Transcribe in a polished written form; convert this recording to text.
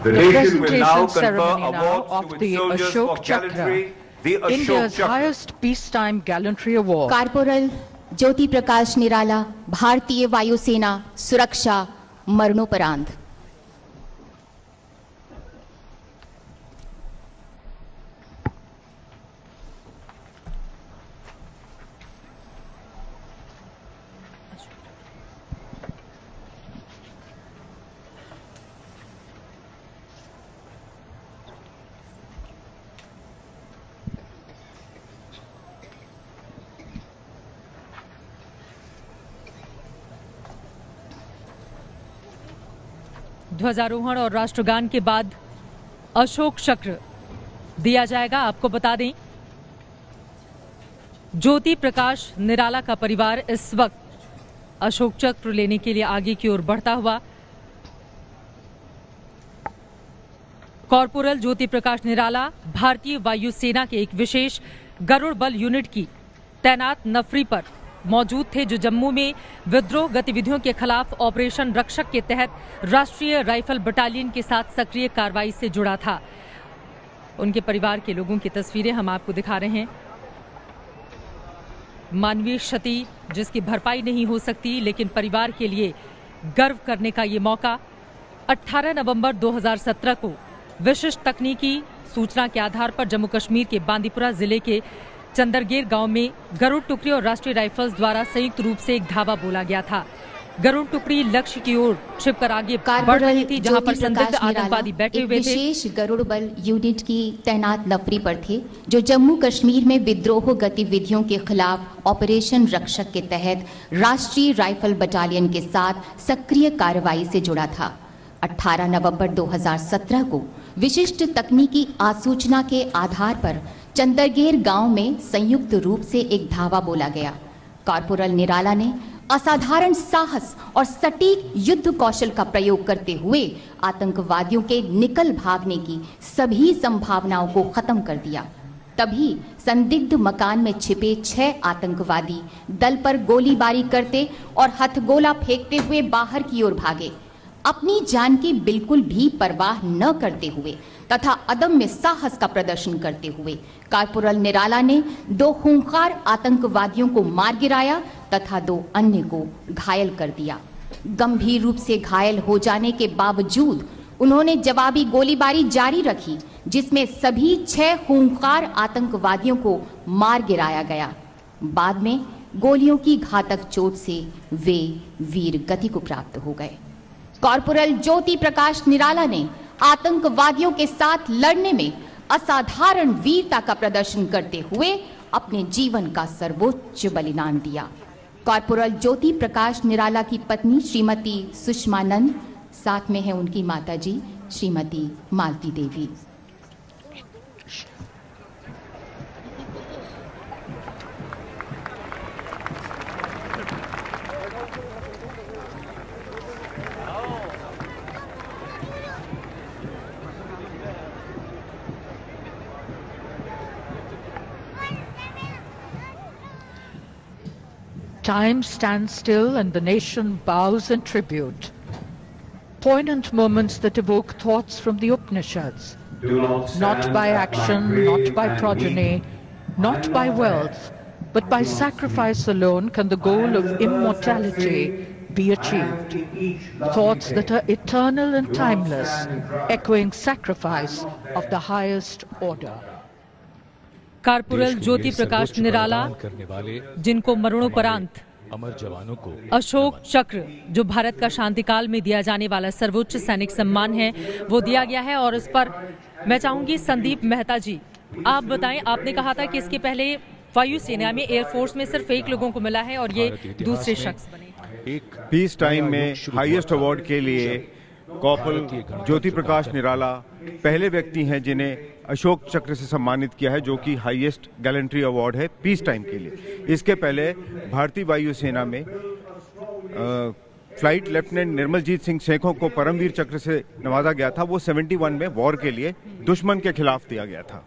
The presentation ceremony now of the Ashok Chakra, India's highest peacetime gallantry award. Corporal Jyoti Prakash Nirala, भारतीय वायुसेना, सुरक्षा, मरणोपरांत। ध्वजारोहण और राष्ट्रगान के बाद अशोक चक्र दिया जाएगा। आपको बता दें, ज्योति प्रकाश निराला का परिवार इस वक्त अशोक चक्र लेने के लिए आगे की ओर बढ़ता हुआ। कॉर्पोरल ज्योति प्रकाश निराला भारतीय वायुसेना के एक विशेष गरुड़ बल यूनिट की तैनात नफरी पर मौजूद थे, जो जम्मू में विद्रोह गतिविधियों के खिलाफ ऑपरेशन रक्षक के तहत राष्ट्रीय राइफल बटालियन के साथ सक्रिय कार्रवाई से जुड़ा था। उनके परिवार के लोगों की तस्वीरें हम आपको दिखा रहे हैं। मानवीय क्षति जिसकी भरपाई नहीं हो सकती, लेकिन परिवार के लिए गर्व करने का ये मौका। 18 नवंबर 2017 को विशिष्ट तकनीकी सूचना के आधार पर जम्मू कश्मीर के बांदीपुरा जिले के चंदरगेर गांव में गरुड़ टुकड़ी और राष्ट्रीय राइफल्स द्वारा संयुक्त रूप से एक धावा बोला गया था। गरुड़ टुकड़ी लक्ष्य की ओर छिपकर आगे बढ़ रही थी, जहां पर संदिग्ध आतंकवादी बैठे हुए थे। विशेष गरुड़ बल यूनिट की तैनात नफरी पर थे, जो जम्मू कश्मीर में विद्रोह गतिविधियों के खिलाफ ऑपरेशन रक्षक के तहत राष्ट्रीय राइफल बटालियन के साथ सक्रिय कार्रवाई से जुड़ा था। 18 नवंबर 2017 को विशिष्ट तकनीकी आसूचना के आधार पर चंदरगेर गांव में संयुक्त रूप से एक धावा बोला गया। कॉर्पोरल निराला ने असाधारण साहस और सटीक युद्ध कौशल का प्रयोग करते हुए आतंकवादियों के निकल भागने की सभी संभावनाओं को खत्म कर दिया। तभी संदिग्ध मकान में छिपे 6 आतंकवादी दल पर गोलीबारी करते और हथगोला फेंकते हुए बाहर की ओर भागे। अपनी जान की बिल्कुल भी परवाह न करते हुए तथा अदम्य साहस का प्रदर्शन करते हुए कॉर्पोरल निराला ने 2 खूंखार आतंकवादियों को मार गिराया तथा 2 अन्य को घायल कर दिया। गंभीर रूप से घायल हो जाने के बावजूद उन्होंने जवाबी गोलीबारी जारी रखी, जिसमें सभी 6 खूंखार आतंकवादियों को मार गिराया गया। बाद में गोलियों की घातक चोट से वे वीर गति को प्राप्त हो गए। कॉर्पोरल ज्योति प्रकाश निराला ने आतंकवादियों के साथ लड़ने में असाधारण वीरता का प्रदर्शन करते हुए अपने जीवन का सर्वोच्च बलिदान दिया। कॉर्पोरल ज्योति प्रकाश निराला की पत्नी श्रीमती सुषमा नंद, साथ में है उनकी माताजी Shrimati Malti Devi. Time stands still and the nation bows in tribute. Poignant moments that evoke thoughts from the Upanishads. Not by action, not by progeny, not by wealth, but by sacrifice alone can the goal of immortality be achieved. Thoughts that are eternal and timeless, echoing sacrifice of the highest order. Corporal Jyoti Prakash Nirala, जिनको मरणोपरांत अमर जवानों को अशोक चक्र, जो भारत का शांतिकाल में दिया जाने वाला सर्वोच्च सैनिक सम्मान है, वो दिया गया है। और इस पर मैं चाहूंगी संदीप मेहता जी, आप बताएं। आपने कहा था कि इसके पहले वायुसेना में, एयरफोर्स में सिर्फ 1 लोगों को मिला है और ये दूसरे शख्स बने। एक पीस टाइम में हाईएस्ट अवार्ड के लिए कॉर्पोरल ज्योति प्रकाश निराला पहले व्यक्ति हैं जिन्हें अशोक चक्र से सम्मानित किया है, जो कि हाईएस्ट गैलेंट्री अवार्ड है पीस टाइम के लिए। इसके पहले भारतीय वायुसेना में फ्लाइट लेफ्टिनेंट निर्मलजीत सिंह सेखों को परमवीर चक्र से नवाजा गया था। वो 71 में वॉर के लिए दुश्मन के खिलाफ दिया गया था।